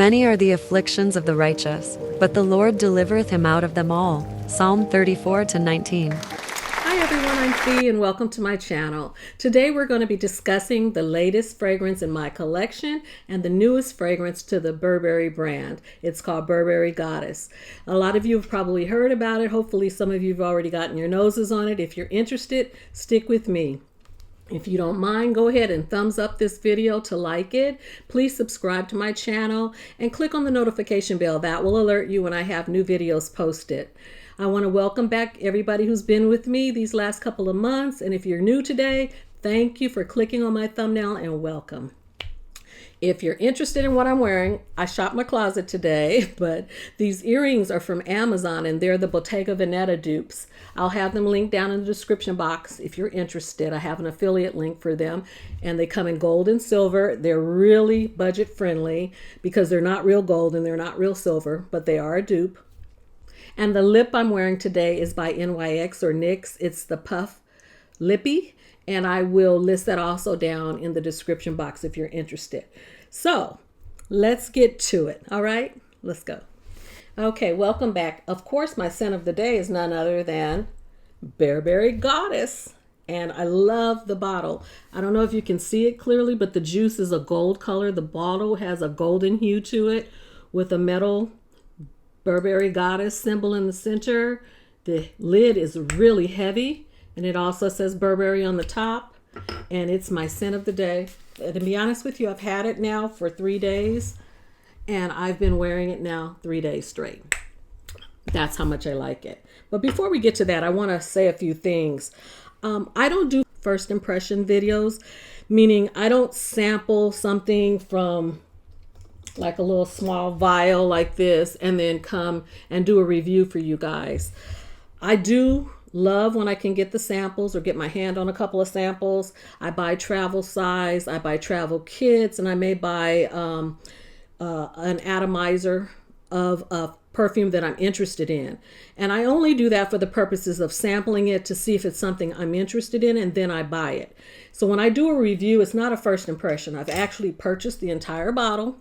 Many are the afflictions of the righteous, but the Lord delivereth him out of them all. Psalm 34-19. Hi everyone, I'm Fee and welcome to my channel. Today we're going to be discussing the latest fragrance in my collection and the newest fragrance to the Burberry brand. It's called Burberry Goddess. A lot of you have probably heard about it. Hopefully some of you have already gotten your noses on it. If you're interested, stick with me. If you don't mind, go ahead and thumbs up this video to like it. Please subscribe to my channel and click on the notification bell. That will alert you when I have new videos posted. I want to welcome back everybody who's been with me these last couple of months. And if you're new today, thank you for clicking on my thumbnail and welcome. If you're interested in what I'm wearing, I shopped my closet today, but these earrings are from Amazon and they're the Bottega Venetta dupes. I'll have them linked down in the description box if you're interested. I have an affiliate link for them and they come in gold and silver. They're really budget friendly because they're not real gold and they're not real silver, but they are a dupe. And the lip I'm wearing today is by NYX or NYX. It's the Puff Lippie. And I will list that also down in the description box if you're interested. So let's get to it. All right, let's go. Okay, welcome back. Of course, my scent of the day is none other than Burberry Goddess. And I love the bottle. I don't know if you can see it clearly, but the juice is a gold color. The bottle has a golden hue to it with a metal Burberry Goddess symbol in the center. The lid is really heavy. And it also says Burberry on the top. And it's my scent of the day. To be honest with you, I've had it now for 3 days. And I've been wearing it now 3 days straight. That's how much I like it. But before we get to that, I want to say a few things. I don't do first impression videos. Meaning I don't sample something from like a little small vial like this. And then come and do a review for you guys. I do love when I can get the samples or get my hand on a couple of samples. I buy travel size, I buy travel kits, and I may buy an atomizer of a perfume that I'm interested in. And I only do that for the purposes of sampling it to see if it's something I'm interested in, and then I buy it. So when I do a review, it's not a first impression. I've actually purchased the entire bottle.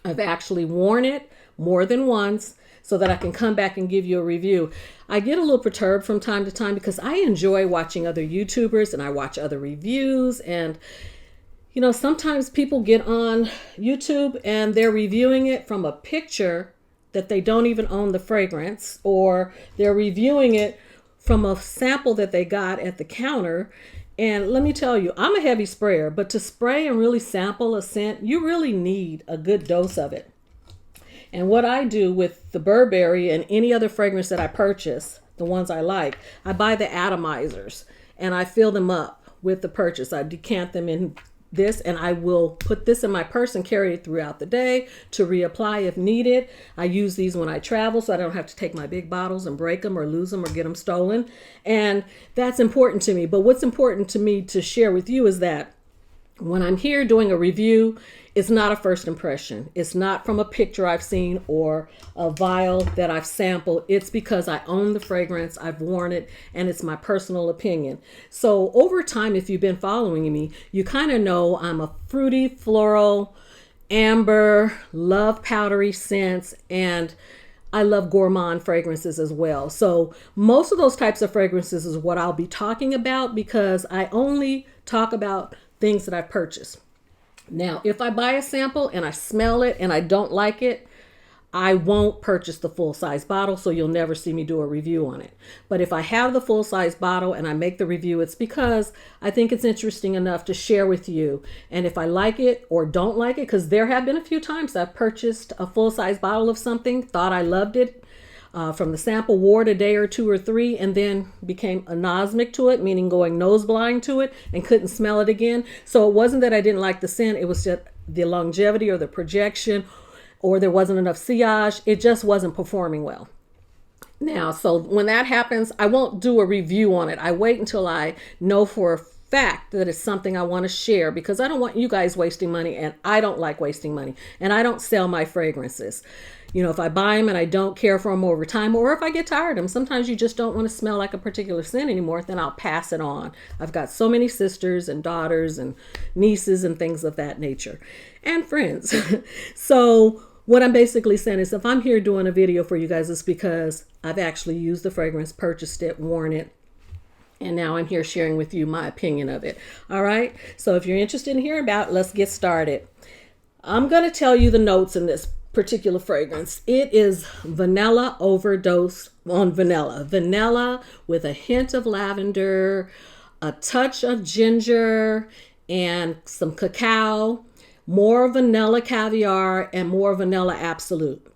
I've actually worn it more than once, so that I can come back and give you a review. I get a little perturbed from time to time because I enjoy watching other YouTubers and I watch other reviews. And, you know, sometimes people get on YouTube and they're reviewing it from a picture that they don't even own the fragrance, or they're reviewing it from a sample that they got at the counter. And let me tell you, I'm a heavy sprayer, but to spray and really sample a scent, you really need a good dose of it. And what I do with the Burberry and any other fragrance that I purchase, the ones I like, I buy the atomizers and I fill them up with the purchase. I decant them in this and I will put this in my purse and carry it throughout the day to reapply if needed. I use these when I travel so I don't have to take my big bottles and break them or lose them or get them stolen. And that's important to me. But what's important to me to share with you is that when I'm here doing a review, it's not a first impression. It's not from a picture I've seen or a vial that I've sampled. It's because I own the fragrance, I've worn it, and it's my personal opinion. So over time, if you've been following me, you kind of know I'm a fruity, floral, amber, love powdery scents, and I love gourmand fragrances as well. So most of those types of fragrances is what I'll be talking about because I only talk about things that I've purchased. Now, if I buy a sample and I smell it and I don't like it, I won't purchase the full-size bottle, so you'll never see me do a review on it. But if I have the full-size bottle and I make the review, it's because I think it's interesting enough to share with you. And if I like it or don't like it, because there have been a few times I've purchased a full-size bottle of something, thought I loved it, from the sample, wore it a day or 2 or 3, and then became anosmic to it, meaning going nose blind to it and couldn't smell it again. So it wasn't that I didn't like the scent, it was just the longevity or the projection, or there wasn't enough sillage. It just wasn't performing well. Now, so when that happens, I won't do a review on it. I wait until I know for a fact that it's something I want to share because I don't want you guys wasting money and I don't like wasting money and I don't sell my fragrances. You know, if I buy them and I don't care for them over time, or if I get tired of them, sometimes you just don't want to smell like a particular scent anymore, then I'll pass it on. I've got so many sisters and daughters and nieces and things of that nature and friends. So what I'm basically saying is if I'm here doing a video for you guys, it's because I've actually used the fragrance, purchased it, worn it, and now I'm here sharing with you my opinion of it. All right. So if you're interested in hearing about it, let's get started. I'm going to tell you the notes in this particular fragrance. It is vanilla overdose on vanilla. Vanilla with a hint of lavender, a touch of ginger, and some cacao, more vanilla caviar, and more vanilla absolute.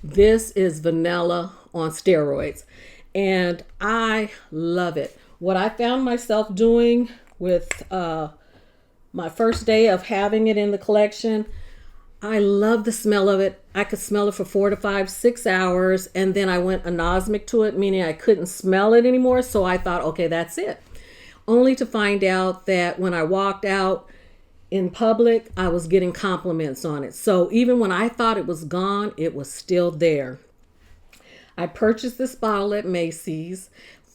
This is vanilla on steroids, and I love it. What I found myself doing with my first day of having it in the collection, I love the smell of it. I could smell it for 4 to 5, 6 hours, and then I went anosmic to it, meaning I couldn't smell it anymore. So I thought, okay, that's it. Only to find out that when I walked out in public, I was getting compliments on it. So even when I thought it was gone, it was still there. I purchased this bottle at Macy's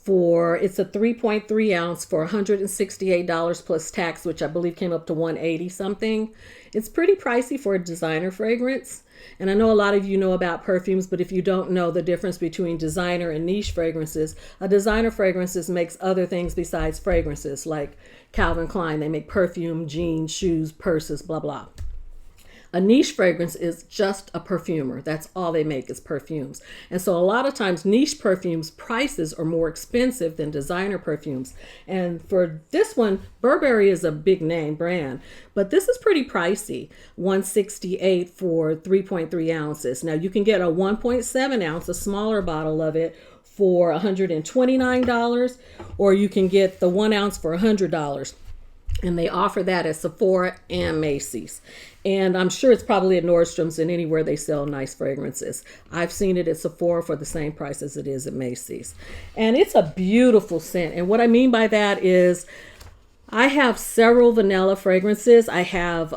it's a 3.3 ounce for $168 plus tax, which I believe came up to $180 something. It's pretty pricey for a designer fragrance. And I know a lot of you know about perfumes, but if you don't know the difference between designer and niche fragrances, a designer fragrances makes other things besides fragrances, like Calvin Klein. They make perfume, jeans, shoes, purses, blah, blah. A niche fragrance is just a perfumer. That's all they make is perfumes. And so a lot of times niche perfumes prices are more expensive than designer perfumes. And for this one, Burberry is a big name brand, but this is pretty pricey. $168 for 3.3 ounces. Now you can get a 1.7 ounce, a smaller bottle of it, for $129, or you can get the 1 ounce for $100. And they offer that at Sephora and Macy's. And I'm sure it's probably at Nordstrom's and anywhere they sell nice fragrances. I've seen it at Sephora for the same price as it is at Macy's. And it's a beautiful scent. And what I mean by that is I have several vanilla fragrances. I have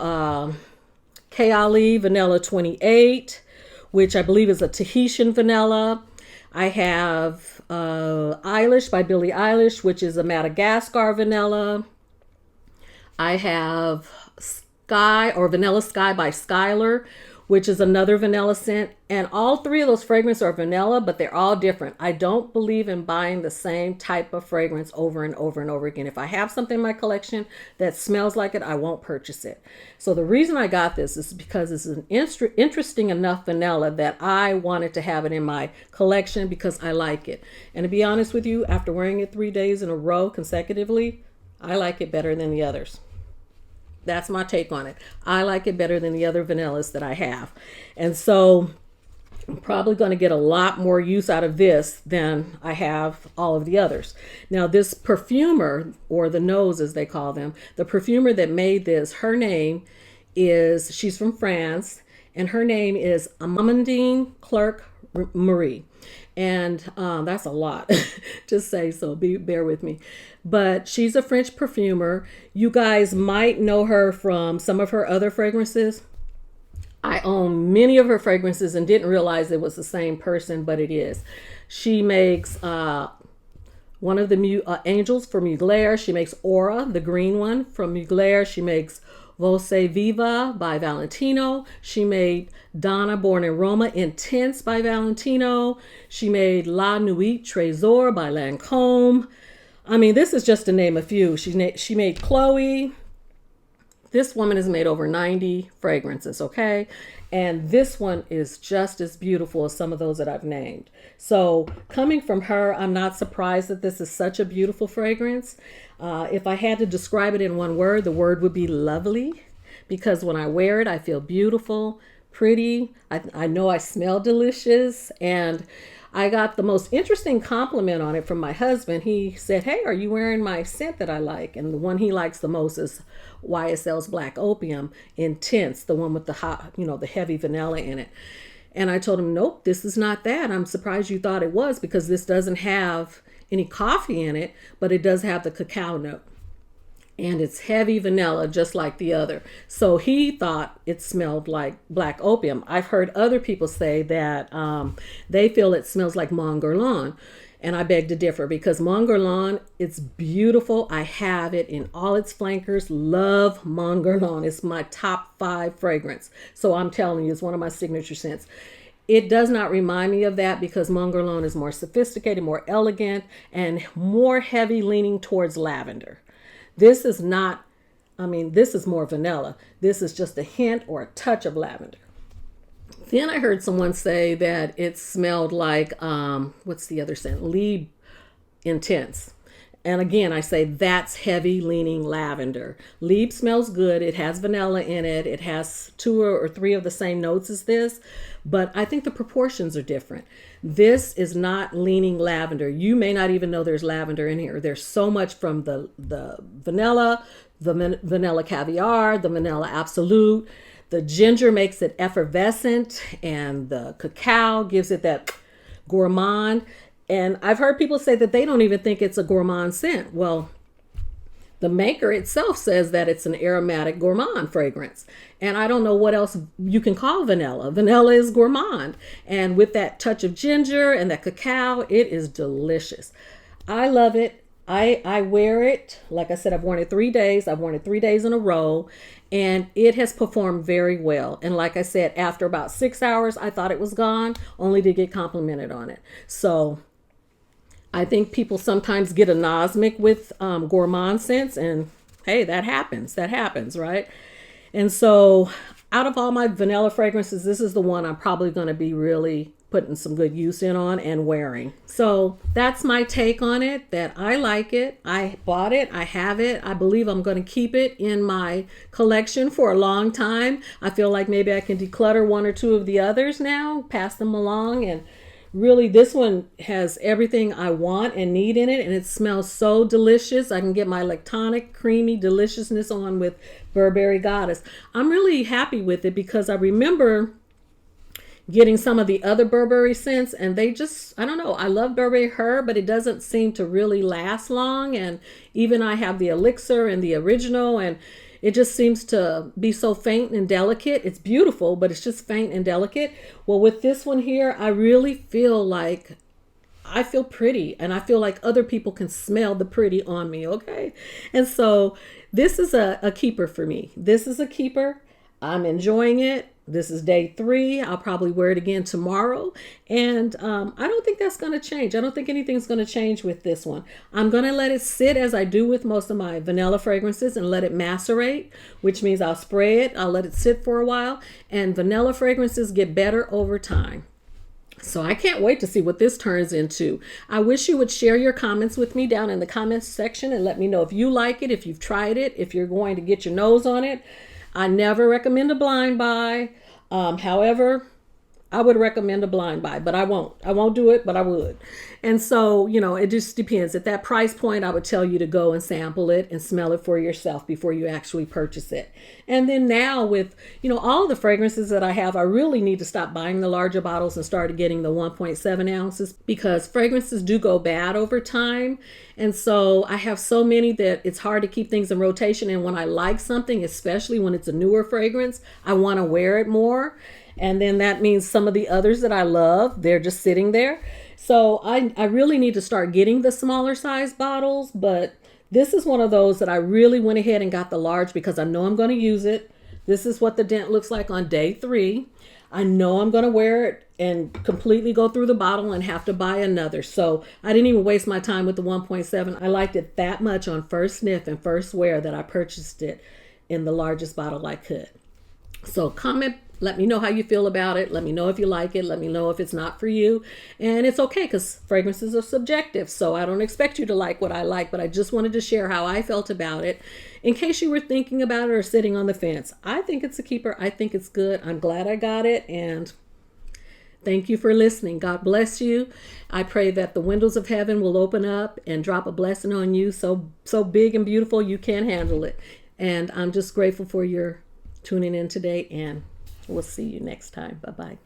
Kayali Vanilla 28, which I believe is a Tahitian vanilla. I have Eilish by Billie Eilish, which is a Madagascar vanilla. I have Sky or Vanilla Sky by Skylar, which is another vanilla scent. And all three of those fragrances are vanilla, but they're all different. I don't believe in buying the same type of fragrance over and over and over again. If I have something in my collection that smells like it, I won't purchase it. So the reason I got this is because it's an interesting enough vanilla that I wanted to have it in my collection because I like it. And to be honest with you, after wearing it 3 days in a row consecutively, I like it better than the others. That's my take on it. I like it better than the other vanillas that I have. And so I'm probably going to get a lot more use out of this than I have all of the others. Now, this perfumer, or the nose as they call them, the perfumer that made this, her name is, she's from France, and her name is Amandine Clerc Marie. And that's a lot to say, so bear with me. But she's a French perfumer. You guys might know her from some of her other fragrances. I own many of her fragrances and didn't realize it was the same person, but it is. She makes one of the angels for Mugler. She makes Aura, the green one from Mugler. She makes Voce Viva by Valentino. She made Donna Born in Roma Intense by Valentino. She made La Nuit Trésor by Lancôme. I mean, this is just to name a few. She made Chloe. This woman has made over 90 fragrances, okay? And this one is just as beautiful as some of those that I've named. So coming from her, I'm not surprised that this is such a beautiful fragrance. If I had to describe it in one word, the word would be lovely, because when I wear it, I feel beautiful, pretty. I know I smell delicious, and I got the most interesting compliment on it from my husband. He said, "Hey, are you wearing my scent that I like?" And the one he likes the most is YSL's Black Opium Intense, the one with the hot, the heavy vanilla in it. And I told him, "Nope, this is not that. I'm surprised you thought it was, because this doesn't have any coffee in it, but it does have the cacao note. And it's heavy vanilla, just like the other." So he thought it smelled like Black Opium. I've heard other people say that they feel it smells like Mon Guerlain. And I beg to differ because Mon Guerlain, it's beautiful. I have it in all its flankers. Love Mon Guerlain. It's my top 5 fragrance. So I'm telling you, it's one of my signature scents. It does not remind me of that because Mon Guerlain is more sophisticated, more elegant, and more heavy leaning towards lavender. This is not, this is more vanilla. This is just a hint or a touch of lavender. Then I heard someone say that it smelled like, what's the other scent? Lippie Intense. And again, I say that's heavy leaning lavender. Lippie smells good. It has vanilla in it. It has 2 or 3 of the same notes as this, but I think the proportions are different. This is not leaning lavender. You may not even know there's lavender in here. There's so much from the vanilla, the vanilla caviar, the vanilla absolute. The ginger makes it effervescent, and the cacao gives it that gourmand. And I've heard people say that they don't even think it's a gourmand scent. Well, the maker itself says that it's an aromatic gourmand fragrance. And I don't know what else you can call vanilla. Vanilla is gourmand. And with that touch of ginger and that cacao, it is delicious. I love it. I wear it. Like I said, I've worn it 3 days. I've worn it 3 days in a row. And it has performed very well. And like I said, after about 6 hours, I thought it was gone, only to get complimented on it. So I think people sometimes get anosmic with gourmand scents, and hey, that happens, right? And so out of all my vanilla fragrances, this is the one I'm probably going to be really putting some good use in on and wearing. So that's my take on it, that I like it. I bought it. I have it. I believe I'm going to keep it in my collection for a long time. I feel like maybe I can declutter 1 or 2 of the others now, pass them along. And really, this one has everything I want and need in it, and it smells so delicious. I can get my lactonic, creamy deliciousness on with Burberry Goddess. I'm really happy with it because I remember getting some of the other Burberry scents, and they just, I don't know, I love Burberry Her, but it doesn't seem to really last long. And even I have the Elixir and the Original, and it just seems to be so faint and delicate. It's beautiful, but it's just faint and delicate. Well, with this one here, I really feel like I feel pretty, and I feel like other people can smell the pretty on me, okay? And so this is a keeper for me. This is a keeper. I'm enjoying it. This is day 3. I'll probably wear it again tomorrow. And I don't think that's going to change. I don't think anything's going to change with this one. I'm going to let it sit as I do with most of my vanilla fragrances and let it macerate, which means I'll spray it. I'll let it sit for a while. And vanilla fragrances get better over time. So I can't wait to see what this turns into. I wish you would share your comments with me down in the comments section and let me know if you like it, if you've tried it, if you're going to get your nose on it. I never recommend a blind buy. However, I would recommend a blind buy, but I won't. I won't do it, but I would. And so, it just depends. At that price point, I would tell you to go and sample it and smell it for yourself before you actually purchase it. And then now with, all the fragrances that I have, I really need to stop buying the larger bottles and start getting the 1.7 ounces because fragrances do go bad over time. And so I have so many that it's hard to keep things in rotation. And when I like something, especially when it's a newer fragrance, I want to wear it more. And then that means some of the others that I love, they're just sitting there. So I really need to start getting the smaller size bottles, but this is one of those that I really went ahead and got the large because I know I'm going to use it. This is what the dent looks like on day 3. I know I'm going to wear it and completely go through the bottle and have to buy another. So I didn't even waste my time with the 1.7. I liked it that much on first sniff and first wear that I purchased it in the largest bottle I could. So comment, let me know how you feel about it. Let me know if you like it. Let me know if it's not for you. And it's okay because fragrances are subjective. So I don't expect you to like what I like, but I just wanted to share how I felt about it in case you were thinking about it or sitting on the fence. I think it's a keeper. I think it's good. I'm glad I got it. And thank you for listening. God bless you. I pray that the windows of heaven will open up and drop a blessing on you so big and beautiful you can't handle it. And I'm just grateful for your tuning in today, and we'll see you next time. Bye-bye.